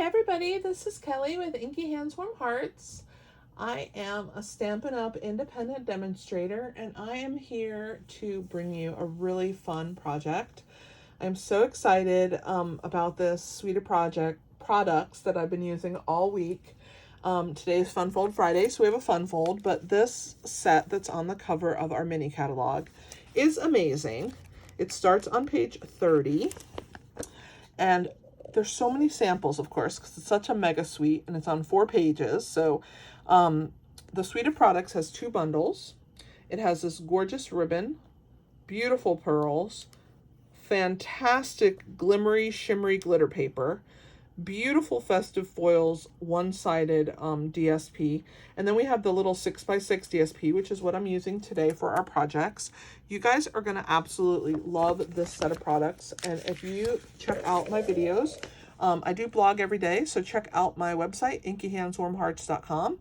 everybody, this is Kelly with Inky Hands Warm Hearts. I am a Stampin' Up! Independent demonstrator, and I am here to bring you a really fun project. I'm so excited about this suite of products that I've been using all week. Today is Fun Fold Friday, so we have a Fun Fold, but this set that's on the cover of our mini catalog is amazing. It starts on page 30, and there's so many samples, of course, because it's such a mega suite, and it's on 4 pages. So the suite of products has 2 bundles. It has this gorgeous ribbon, beautiful pearls, fantastic glimmery, shimmery glitter paper, beautiful festive foils, one-sided DSP, and then we have the little 6x6 DSP, which is what I'm using today for our projects. You guys are going to absolutely love this set of products, and if you check out my videos, I do blog every day, so check out my website, inkyhandswarmhearts.com.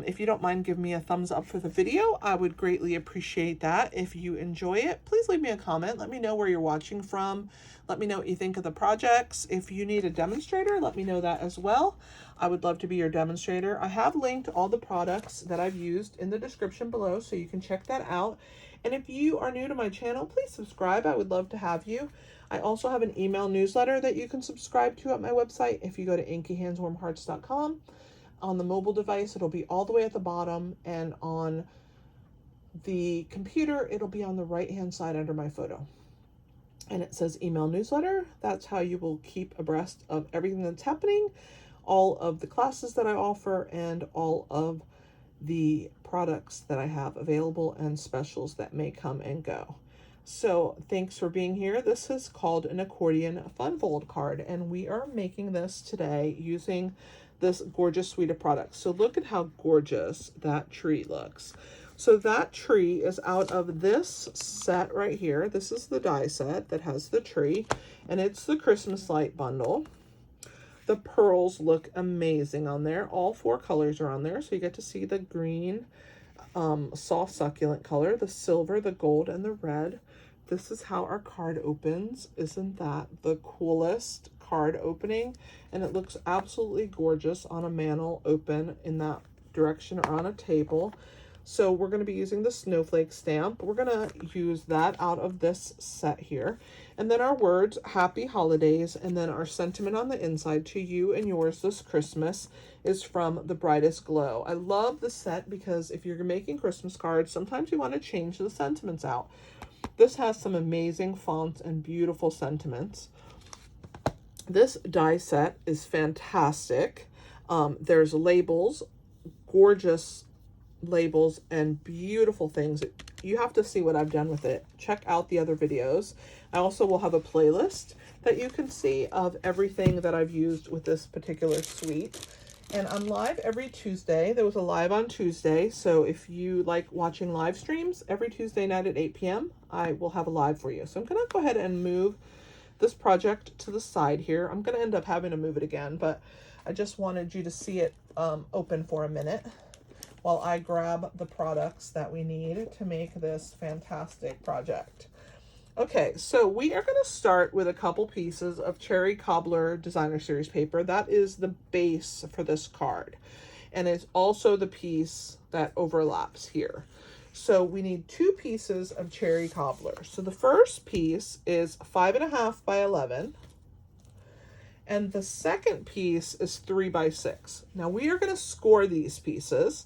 If you don't mind giving me a thumbs up for the video, I would greatly appreciate that. If you enjoy it, please leave me a comment. Let me know where you're watching from. Let me know what you think of the projects. If you need a demonstrator, let me know that as well. I would love to be your demonstrator. I have linked all the products that I've used in the description below, so you can check that out. And if you are new to my channel, please subscribe. I would love to have you. I also have an email newsletter that you can subscribe to at my website if you go to inkyhandswarmhearts.com. On the mobile device, it'll be all the way at the bottom, and on the computer, it'll be on the right-hand side under my photo. And it says email newsletter. That's how you will keep abreast of everything that's happening, all of the classes that I offer, and all of the products that I have available and specials that may come and go. So thanks for being here. This is called an Accordion Fun Fold card, and we are making this today using this gorgeous suite of products. So look at how gorgeous that tree looks. So that tree is out of this set right here. This is the die set that has the tree, and it's the Christmas light bundle. The pearls look amazing on there. All 4 colors are on there, so you get to see the green, soft succulent color, the silver, the gold, and the red. This is how our card opens. Isn't that the coolest card opening? And it looks absolutely gorgeous on a mantle open in that direction or on a table. So we're going to be using the snowflake stamp. We're going to use that out of this set here. And then our words, happy holidays, and then our sentiment on the inside, to you and yours this Christmas, is from the Brightest Glow. I love the set because if you're making Christmas cards, sometimes you want to change the sentiments out. This has some amazing fonts and beautiful sentiments. This die set is fantastic. There's labels, gorgeous labels, and beautiful things. You have to see what I've done with it. Check out the other videos. I also will have a playlist that you can see of everything that I've used with this particular suite. And I'm live every Tuesday. There was a live on Tuesday, so if you like watching live streams, every Tuesday night at 8 p.m., I will have a live for you. So I'm going to go ahead and move this project to the side here. I'm going to end up having to move it again, but I just wanted you to see it open for a minute while I grab the products that we need to make this fantastic project. Okay, so we are going to start with a couple pieces of Cherry Cobbler Designer Series paper. That is the base for this card, and it's also the piece that overlaps here. So we need 2 pieces of Cherry Cobbler. So the first piece is 5.5 by 11, and the second piece is 3 by 6. Now we are going to score these pieces.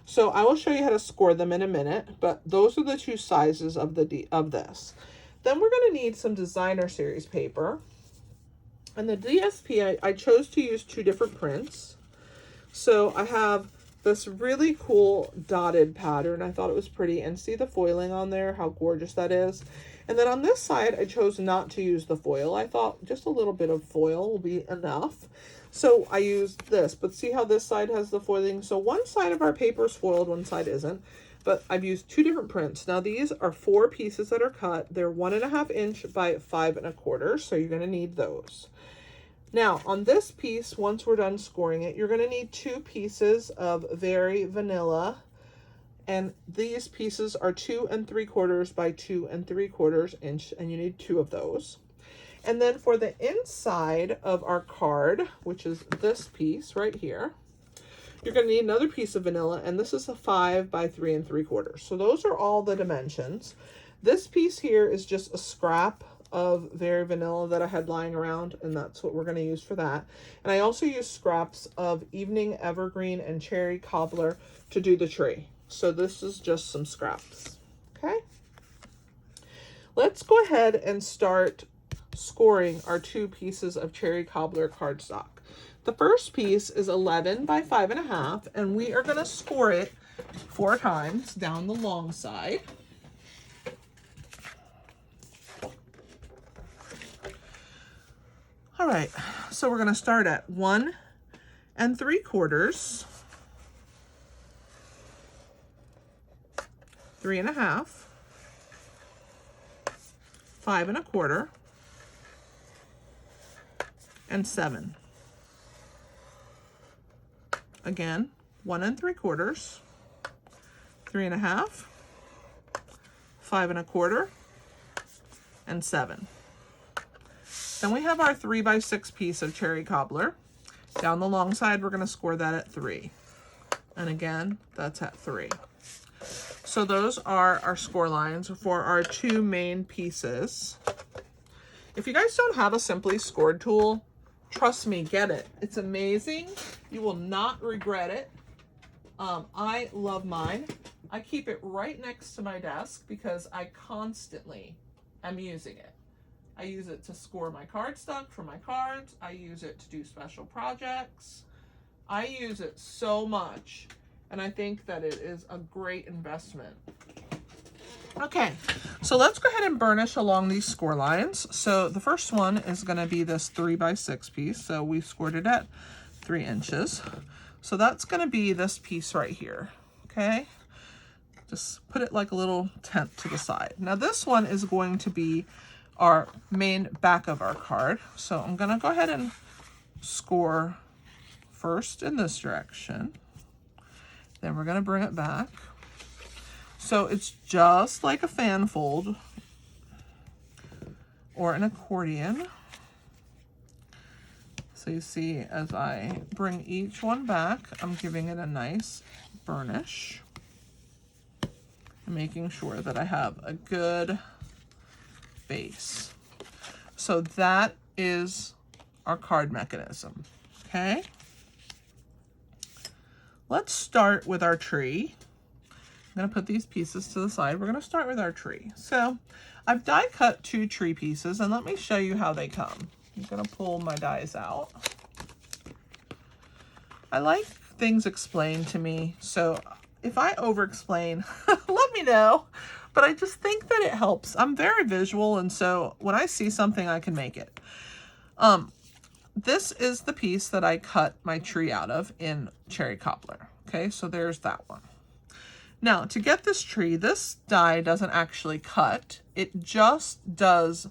So I will show you how to score them in a minute, but those are the 2 sizes of this. Then we're going to need some Designer Series paper. And the DSP, I chose to use 2 different prints. So I have this really cool dotted pattern. I thought it was pretty. And see the foiling on there, how gorgeous that is. And then on this side, I chose not to use the foil. I thought just a little bit of foil will be enough. So I used this, but see how this side has the foiling? So one side of our paper is foiled, one side isn't. But I've used 2 different prints. Now these are 4 pieces that are cut. They're 1.5 inch by 5.25, so you're going to need those. Now on this piece, once we're done scoring it, you're going to need 2 pieces of Very Vanilla, and these pieces are 2 3/4 by 2 3/4 inch, and you need 2 of those. And then for the inside of our card, which is this piece right here, you're going to need another piece of vanilla, and this is a 5 by 3 3/4. So those are all the dimensions. This piece here is just a scrap of Very Vanilla that I had lying around, and that's what we're going to use for that. And I also use scraps of Evening Evergreen and Cherry Cobbler to do the tree. So this is just some scraps. Okay. Let's go ahead and start scoring our 2 pieces of Cherry Cobbler cardstock. The first piece is 11 by 5.5, and we are going to score it 4 times down the long side. All right, so we're going to start at 1 3/4, 3.5, 5 1/4, and 7. Again, 1 3/4, 3.5, 5 1/4, and 7. Then we have our 3 by 6 piece of Cherry Cobbler. Down the long side, we're going to score that at 3. And again, that's at 3. So those are our score lines for our 2 main pieces. If you guys don't have a Simply Scored tool, trust me, get it. It's amazing. You will not regret it. I love mine. I keep it right next to my desk because I constantly am using it. I use it to score my cardstock for my cards. I use it to do special projects. I use it so much, and I think that it is a great investment. Okay, so let's go ahead and burnish along these score lines. So the first one is going to be this 3 by 6 piece. So we scored it at 3 inches. So that's going to be this piece right here. Okay, just put it like a little tent to the side. Now this one is going to be our main back of our card. So I'm going to go ahead and score first in this direction. Then we're going to bring it back. So it's just like a fan fold or an accordion. So you see, as I bring each one back, I'm giving it a nice burnish and making sure that I have a good base. So that is our card mechanism. Okay. Let's start with our tree. I'm going to put these pieces to the side. We're going to start with our tree. So I've die cut 2 tree pieces, and let me show you how they come. I'm going to pull my dies out. I like things explained to me, so if I over explain, let me know. But I just think that it helps. I'm very visual, and so when I see something, I can make it. This is the piece that I cut my tree out of in Cherry Cobbler. Okay, so there's that one. Now, to get this tree, this die doesn't actually cut. It just does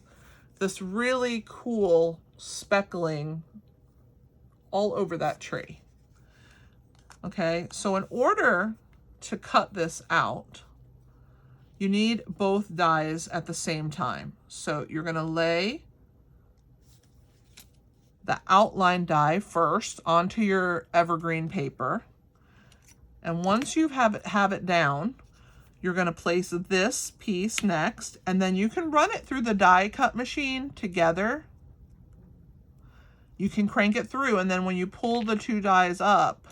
this really cool speckling all over that tree. Okay, so in order to cut this out, you need both dies at the same time. So you're going to lay the outline die first onto your evergreen paper. And once you have it down, you're going to place this piece next, and then you can run it through the die cut machine together. You can crank it through, and then when you pull the 2 dies up,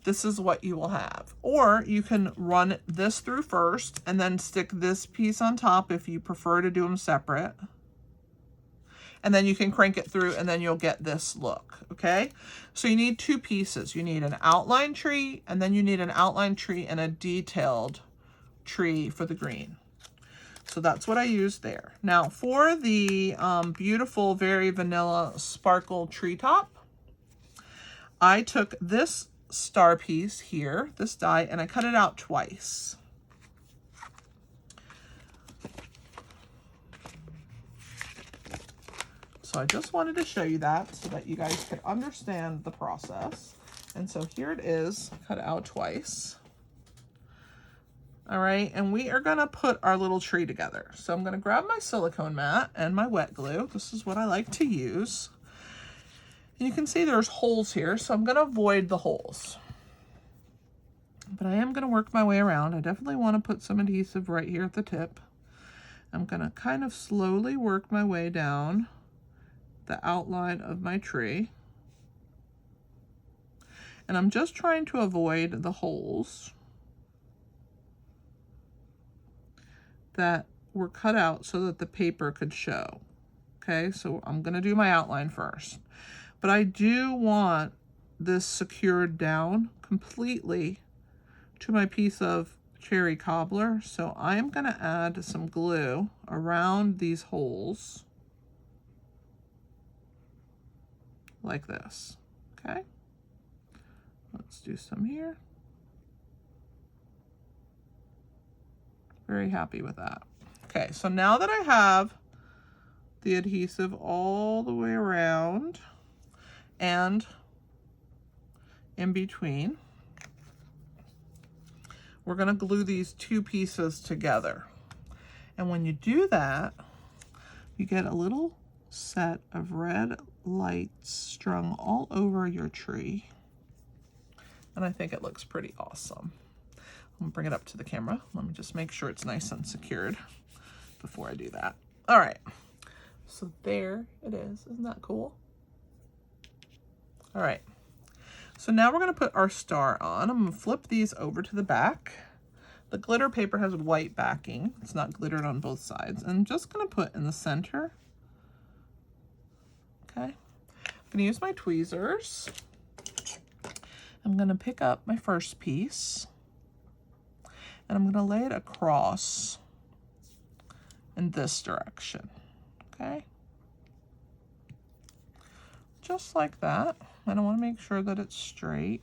this is what you will have. Or you can run this through first and then stick this piece on top if you prefer to do them separate. And then you can crank it through, and then you'll get this look, okay? So you need 2 pieces. You need an outline tree, and then you need an outline tree and a detailed tree for the green. So that's what I used there. Now for the beautiful, very vanilla sparkle treetop, I took this star piece here, this die, and I cut it out twice. So I just wanted to show you that so that you guys could understand the process. And so here it is, cut out twice. All right, and we are gonna put our little tree together. So I'm gonna grab my silicone mat and my wet glue. This is what I like to use. And you can see there's holes here, so I'm gonna avoid the holes. But I am gonna work my way around. I definitely wanna put some adhesive right here at the tip. I'm gonna kind of slowly work my way down the outline of my tree. And I'm just trying to avoid the holes that were cut out so that the paper could show. Okay, so I'm gonna do my outline first. But I do want this secured down completely to my piece of cherry cobbler. So I am gonna add some glue around these holes like this, okay? Let's do some here. Very happy with that. Okay, so now that I have the adhesive all the way around and in between, we're gonna glue these two pieces together. And when you do that, you get a little set of red lights strung all over your tree. And I think it looks pretty awesome. I'm gonna bring it up to the camera. Let me just make sure it's nice and secured before I do that. All right, so there it is. Isn't that cool? All right, so now we're gonna put our star on. I'm gonna flip these over to the back. The glitter paper has white backing. It's not glittered on both sides. And I'm just gonna put in the center. Okay, I'm gonna use my tweezers. I'm gonna pick up my first piece and I'm gonna lay it across in this direction, okay? Just like that. And I wanna make sure that it's straight.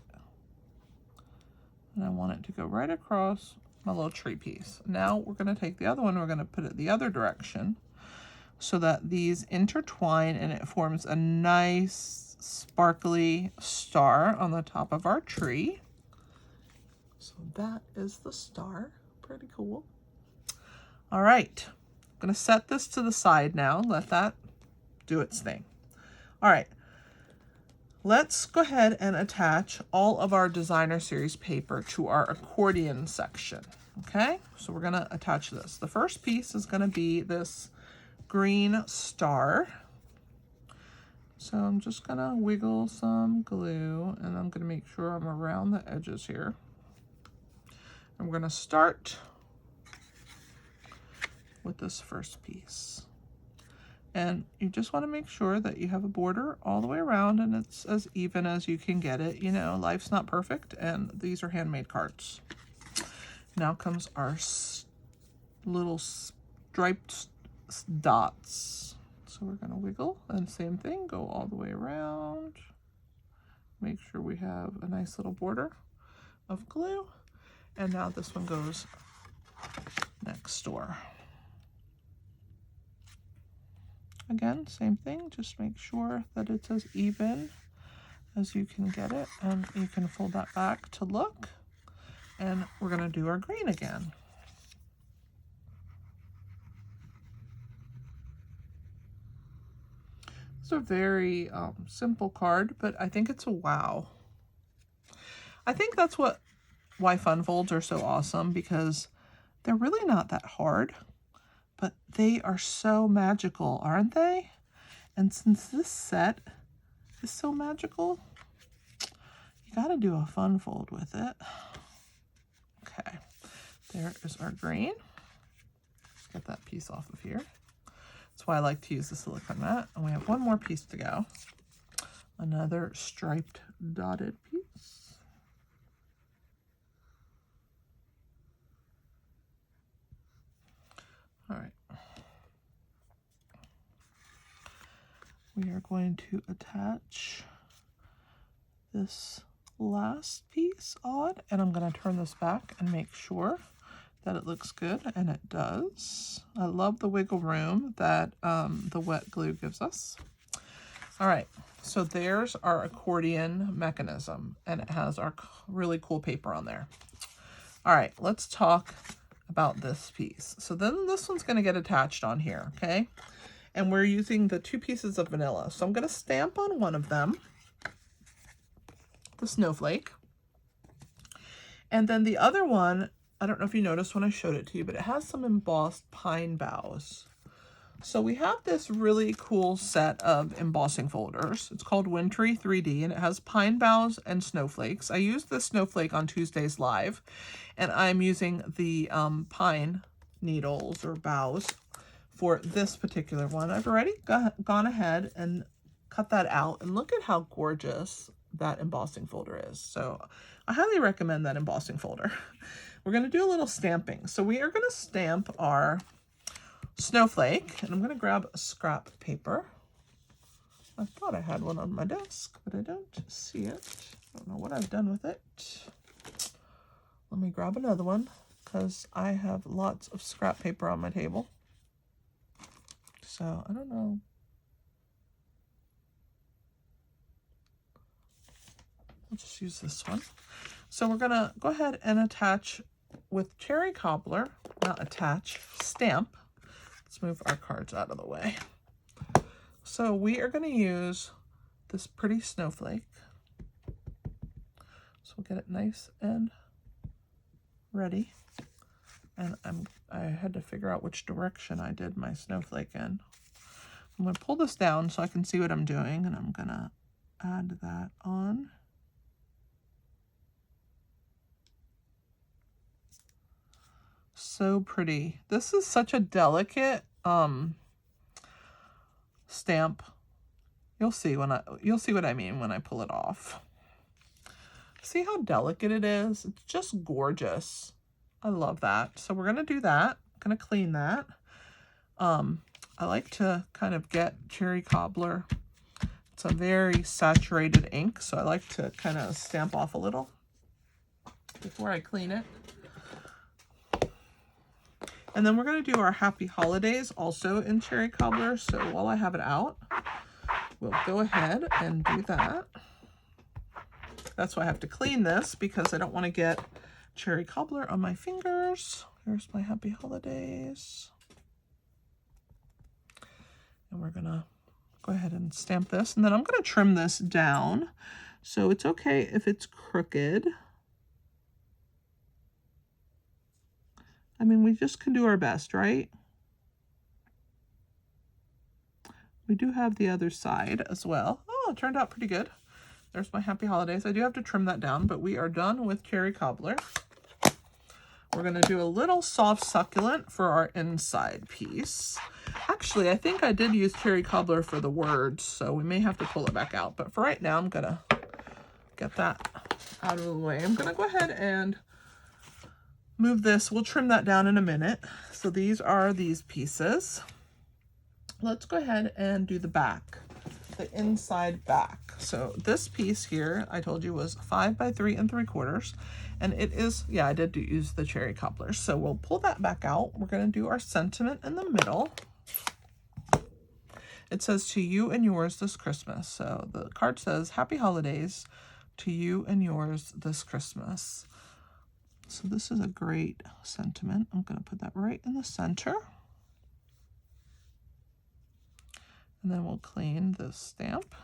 And I want it to go right across my little tree piece. Now we're gonna take the other one, we're gonna put it the other direction so that these intertwine and it forms a nice sparkly star on the top of our tree. So that is the star, pretty cool. All right, I'm gonna set this to the side now, let that do its thing. All right, let's go ahead and attach all of our designer series paper to our accordion section, okay? So we're gonna attach this. The first piece is gonna be this green star. So I'm just gonna wiggle some glue and I'm gonna make sure I'm around the edges here. And we're gonna start with this first piece. And you just wanna make sure that you have a border all the way around and it's as even as you can get it. You know, life's not perfect and these are handmade cards. Now comes our little striped dots. So we're gonna wiggle and same thing, go all the way around. Make sure we have a nice little border of glue. And now this one goes next door. Again, same thing, just make sure that it's as even as you can get it. And you can fold that back to look. And we're gonna do our green again. It's a very simple card, but I think it's a wow. I think that's why fun folds are so awesome, because they're really not that hard, but they are so magical, aren't they? And since this set is so magical, you gotta do a fun fold with it. Okay, there is our green. Let's get that piece off of here. That's why I like to use the silicone mat. And we have one more piece to go. Another striped dotted piece. All right. We are going to attach this last piece on, and I'm going to turn this back and make sure that it looks good, and it does. I love the wiggle room that the wet glue gives us. All right, so there's our accordion mechanism, and it has our really cool paper on there. All right, let's talk about this piece. So then this one's going to get attached on here, okay? And we're using the 2 pieces of vanilla. So I'm going to stamp on one of them, the snowflake. And then the other one, I don't know if you noticed when I showed it to you, but it has some embossed pine boughs. So we have this really cool set of embossing folders. It's called Wintry 3D, and it has pine boughs and snowflakes. I used the snowflake on Tuesday's live, and I'm using the pine needles or boughs for this particular one. I've already gone ahead and cut that out, and look at how gorgeous that embossing folder is. So I highly recommend that embossing folder. We're going to do a little stamping. So we are going to stamp our snowflake, and I'm going to grab a scrap paper. I thought I had one on my desk, but I don't see it. I don't know what I've done with it. Let me grab another one because I have lots of scrap paper on my table. So I don't know. I'll just use this one. So we're going to go ahead and attach with cherry cobbler, not attach, stamp. Let's move our cards out of the way. So we are going to use this pretty snowflake. So we'll get it nice and ready. And I had to figure out which direction I did my snowflake in. I'm going to pull this down so I can see what I'm doing, and I'm going to add that on. So pretty. This is such a delicate stamp. You'll see what I mean when I pull it off. See how delicate it is? It's just gorgeous. I love that. So we're going to do that. I'm going to clean that. I like to kind of get cherry cobbler. It's a very saturated ink, so I like to kind of stamp off a little before I clean it. And then we're going to do our Happy Holidays also in cherry cobbler. So while I have it out, we'll go ahead and do that. That's why I have to clean this, because I don't want to get cherry cobbler on my fingers. Here's my Happy Holidays. And we're going to go ahead and stamp this. And then I'm going to trim this down. So it's okay if it's crooked. I mean, we just can do our best, right? We do have the other side as well. Oh, it turned out pretty good. There's my Happy Holidays. I do have to trim that down, but we are done with cherry cobbler. We're going to do a little soft succulent for our inside piece. Actually, I think I did use cherry cobbler for the words, so we may have to pull it back out. But for right now, I'm going to get that out of the way. I'm going to go ahead and move this. We'll trim that down in a minute. So these are these pieces. Let's go ahead and do the back, the inside back. So this piece here, I told you, was 5 by 3 3/4, and it is, yeah, I did use the cherry cobbler. So we'll pull that back out. We're going to do our sentiment in the middle. It says, to you and yours this Christmas. So the card says, Happy Holidays to you and yours this Christmas. So this is a great sentiment. I'm going to put that right in the center. And then we'll clean the stamp.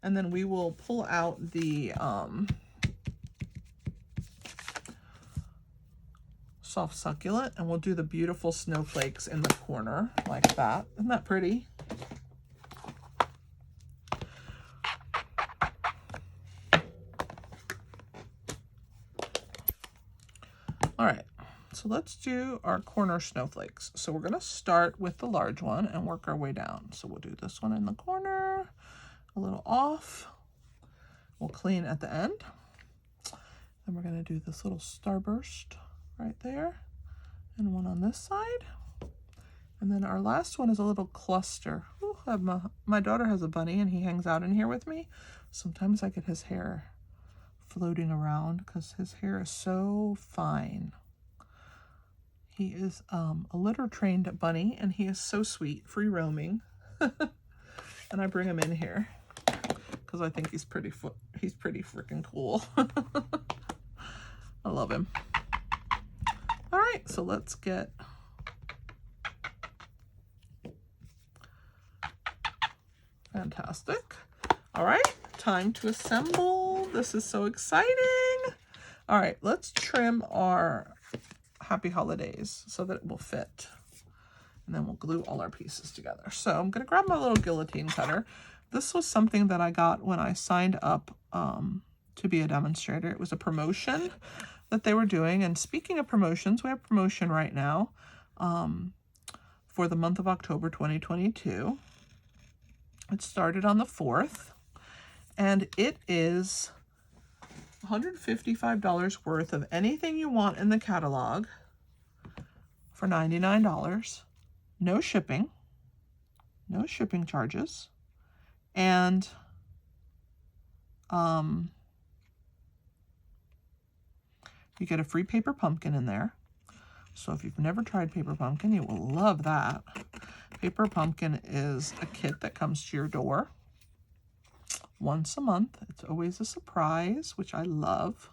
And then we will pull out the soft succulent, and we'll do the beautiful snowflakes in the corner like that. Isn't that pretty? All right, so let's do our corner snowflakes. So we're going to start with the large one and work our way down. So we'll do this one in the corner, a little off. We'll clean at the end. Then we're going to do this little starburst right there, and one on this side. And then our last one is a little cluster. Ooh, my daughter has a bunny, and he hangs out in here with me. Sometimes I get his hair floating around because his hair is so fine. He is a litter trained bunny, and he is so sweet, free roaming. And I bring him in here because I think he's pretty freaking cool. I love him. All right, so let's get fantastic. All right, time to assemble. This is so exciting. All right, let's trim our Happy Holidays so that it will fit. And then we'll glue all our pieces together. So I'm gonna grab my little guillotine cutter. This was something that I got when I signed up to be a demonstrator. It was a promotion that they were doing. And speaking of promotions, we have a promotion right now for the month of October 2022. It started on the 4th, and it is $155 worth of anything you want in the catalog for $99. No shipping, no shipping charges, and you get a free paper pumpkin in there. So if you've never tried paper pumpkin, you will love that. Paper pumpkin is a kit that comes to your door once a month. It's always a surprise, which I love.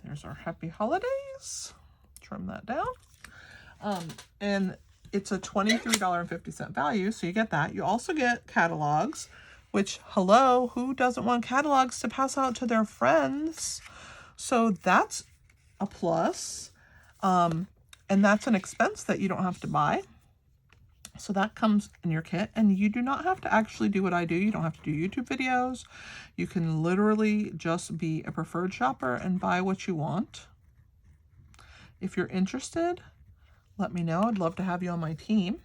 There's our Happy Holidays. Trim that down. And it's a $23.50 value, so you get that. You also get catalogs, which, hello, who doesn't want catalogs to pass out to their friends? So that's a plus. And that's an expense that you don't have to buy. So that comes in your kit, and you do not have to actually do what I do. You don't have to do YouTube videos. You can literally just be a preferred shopper and buy what you want. If you're interested, let me know. I'd love to have you on my team.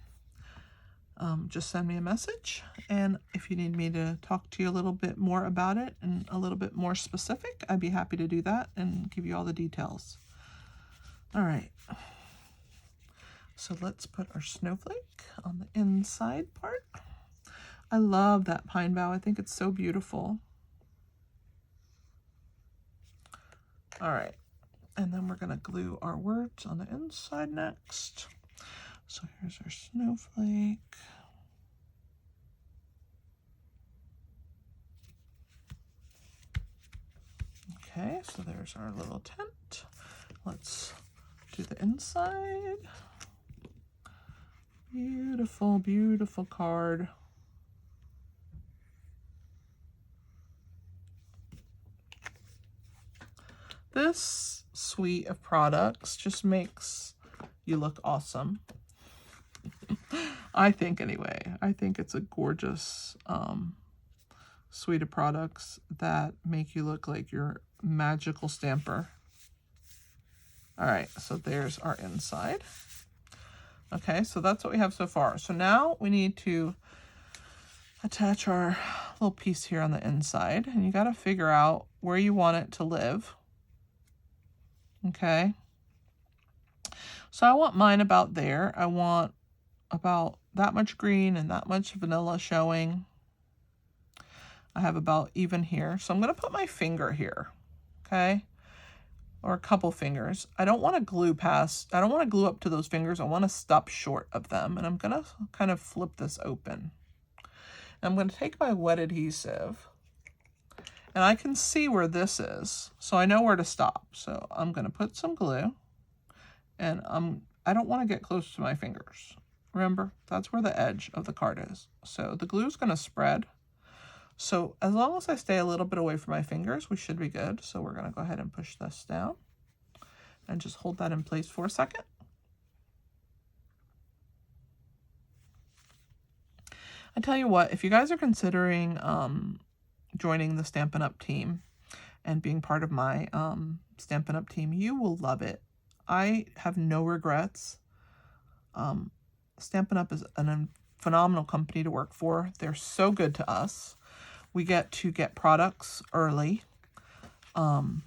Just send me a message. And if you need me to talk to you a little bit more about it and a little bit more specific, I'd be happy to do that and give you all the details. All right. So let's put our snowflake on the inside part. I love that pine bough. I think it's so beautiful. All right. And then we're going to glue our words on the inside next. So here's our snowflake. Okay, so there's our little tent. Let's do the inside. Beautiful, beautiful card. This suite of products just makes you look awesome. I think anyway. I think it's a gorgeous suite of products that make you look like you're a magical stamper. All right, so there's our inside. Okay, so that's what we have so far. So now we need to attach our little piece here on the inside, and you got to figure out where you want it to live. Okay, so I want mine about there. I want about that much green and that much vanilla showing. I have about even here. So I'm going to put my finger here, okay, or a couple fingers. I don't want to glue past, I don't want to glue up to those fingers. I want to stop short of them, and I'm going to kind of flip this open. And I'm going to take my wet adhesive, and I can see where this is, so I know where to stop. So I'm going to put some glue, and I don't want to get close to my fingers. Remember, that's where the edge of the card is. So the glue is going to spread. So as long as I stay a little bit away from my fingers, we should be good. So we're going to go ahead and push this down and just hold that in place for a second. I tell you what, if you guys are considering joining the Stampin' Up team and being part of my Stampin' Up team, you will love it. I have no regrets. Stampin' Up is a phenomenal company to work for. They're so good to us. We get to get products early. I'm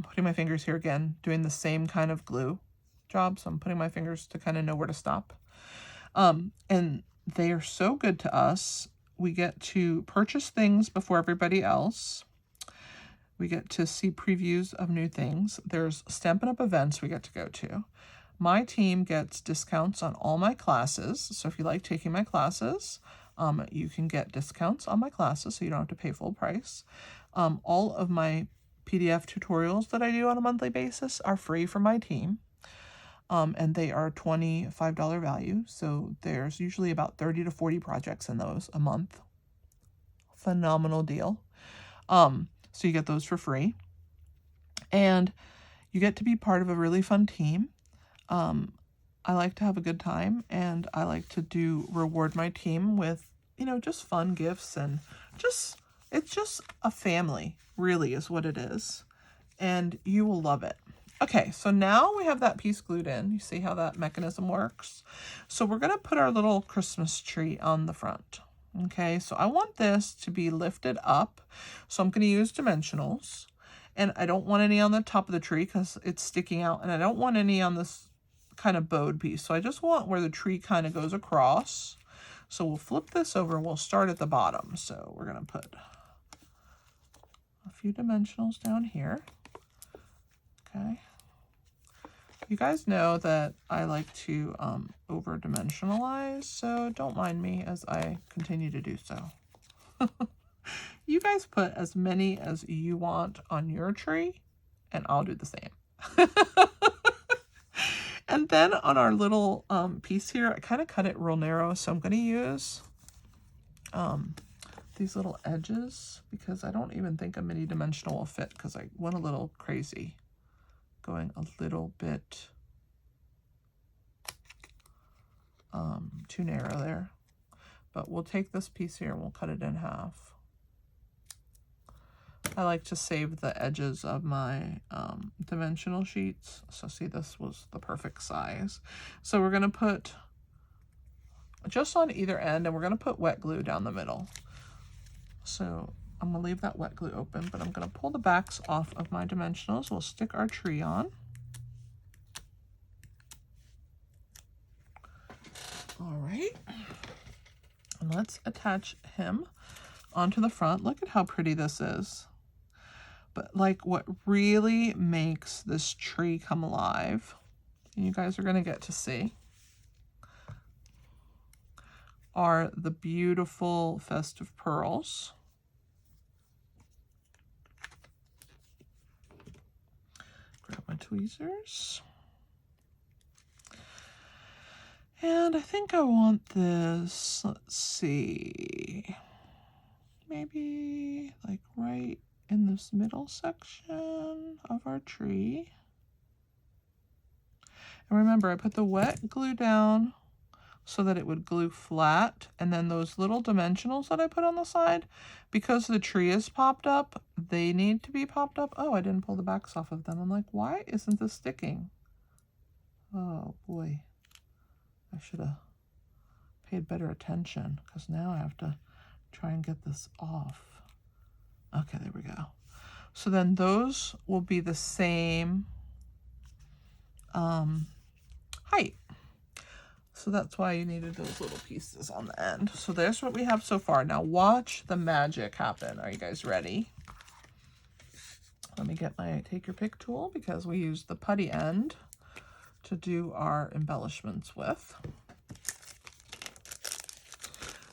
putting my fingers here again, doing the same kind of glue job. So I'm putting my fingers to kind of know where to stop. And they are so good to us. We get to purchase things before everybody else. We get to see previews of new things. There's Stampin' Up events we get to go to. My team gets discounts on all my classes. So if you like taking my classes, You can get discounts on my classes, so you don't have to pay full price. All of my PDF tutorials that I do on a monthly basis are free for my team. And they are $25 value. So there's usually about 30 to 40 projects in those a month. Phenomenal deal. So you get those for free. And you get to be part of a really fun team. I like to have a good time, and I like to reward my team with, just fun gifts, and it's just a family, really is what it is. And you will love it. Okay, so now we have that piece glued in. You see how that mechanism works? So we're going to put our little Christmas tree on the front. Okay, so I want this to be lifted up. So I'm going to use dimensionals. And I don't want any on the top of the tree because it's sticking out. And I don't want any on this kind of bowed piece. So I just want where the tree kind of goes across. So we'll flip this over and we'll start at the bottom. So we're going to put a few dimensionals down here. Okay. You guys know that I like to over dimensionalize, so don't mind me as I continue to do so. You guys put as many as you want on your tree, and I'll do the same. And then on our little piece here, I kind of cut it real narrow, so I'm going to use these little edges because I don't even think a mini dimensional will fit because I went a little crazy. Going a little bit too narrow there. But we'll take this piece here and we'll cut it in half. I like to save the edges of my dimensional sheets. So see, this was the perfect size. So we're going to put just on either end, and we're going to put wet glue down the middle. So I'm going to leave that wet glue open, but I'm going to pull the backs off of my dimensionals. We'll stick our tree on. All right. And let's attach him onto the front. Look at how pretty this is. But like what really makes this tree come alive, and you guys are going to get to see, are the beautiful festive pearls. Grab my tweezers. And I think I want this, let's see, maybe like right in this middle section of our tree. And remember, I put the wet glue down so that it would glue flat, and then those little dimensionals that I put on the side, because the tree is popped up, they need to be popped up. Oh, I didn't pull the backs off of them. I'm like, why isn't this sticking? Oh boy, I should have paid better attention, because now I have to try and get this off. Okay, there we go. So then those will be the same height. So that's why you needed those little pieces on the end. So there's what we have so far. Now watch the magic happen. Are you guys ready? Let me get my take your pick tool, because we use the putty end to do our embellishments with.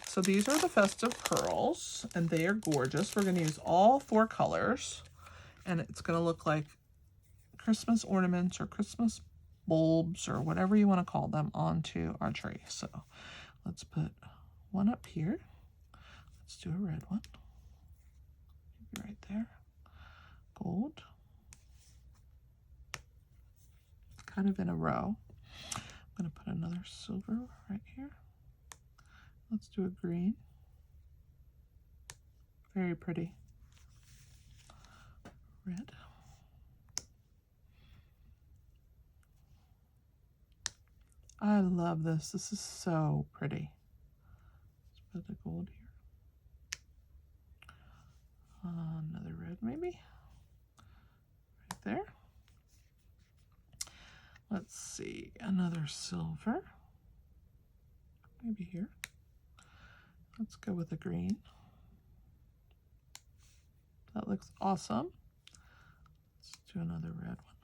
So these are the festive pearls, and they are gorgeous. We're going to use all 4 colors, and it's going to look like Christmas ornaments or Christmas bulbs or whatever you want to call them onto our tree. So let's put one up here. Let's do a red one. Maybe right there. Gold. Kind of in a row. I'm going to put another silver right here. Let's do a green. Very pretty. Red. I love this. This is so pretty. Let's put the gold here. Another red maybe. Right there. Let's see. Another silver. Maybe here. Let's go with a green. That looks awesome. Let's do another red one.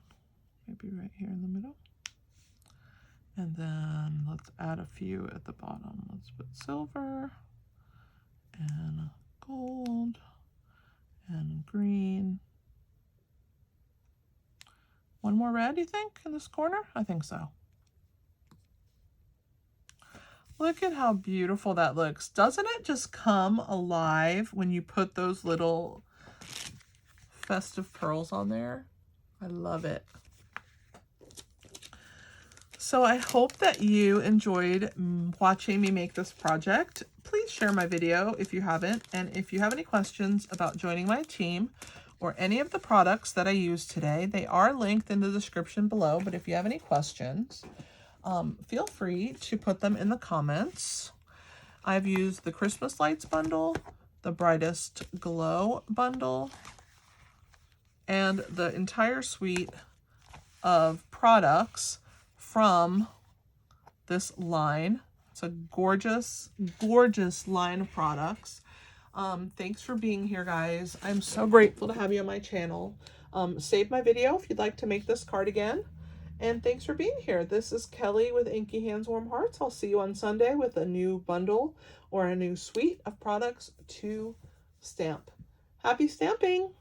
Maybe right here in the middle. And then let's add a few at the bottom. Let's put silver, and gold and green. One more red, you think, in this corner? I think so. Look at how beautiful that looks. Doesn't it just come alive when you put those little festive pearls on there? I love it. So I hope that you enjoyed watching me make this project. Please share my video if you haven't. And if you have any questions about joining my team or any of the products that I used today, they are linked in the description below. But if you have any questions, feel free to put them in the comments. I've used the Christmas Lights bundle, the Brightest Glow bundle, and the entire suite of products from this line. It's a gorgeous, gorgeous line of products. Thanks for being here, guys. I'm so grateful to have you on my channel. Save my video if you'd like to make this card again. And thanks for being here. This is Kelly with Inky Hands Warm Hearts. I'll see you on Sunday with a new bundle or a new suite of products to stamp. Happy stamping!